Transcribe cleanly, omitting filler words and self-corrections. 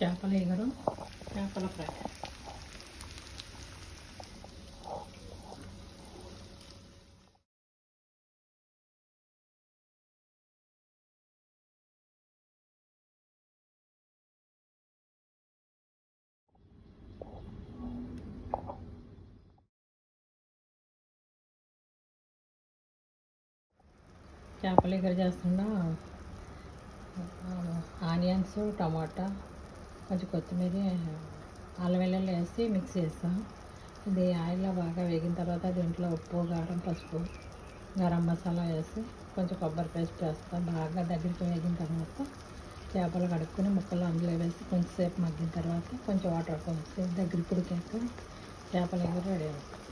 చేపల ఎగురు, చేపల ఫ్రై. చేపల ఎగురు చేస్తున్నా ఆనియన్స్, టమాటా, కొంచెం కొత్తిమీర, అల్లం వెల్లుల్లి వేసి మిక్స్ చేస్తాం. ఇది ఆయిల్లో బాగా వేగిన తర్వాత దీంట్లో ఉప్పు, కారం, పసుపు, గరం మసాలా వేసి కొంచెం కొబ్బరి పేస్ట్ వేస్తాం. బాగా దగ్గరికి వేగిన తర్వాత చేపలు కడుక్కొని ముక్కలు అందులో వేసి కొంచెంసేపు మగ్గిన తర్వాత కొంచెం వాటర్ పోసి దగ్గరికి ఉడికాక చేపల ఎగురు రెడీ అవుతుంది.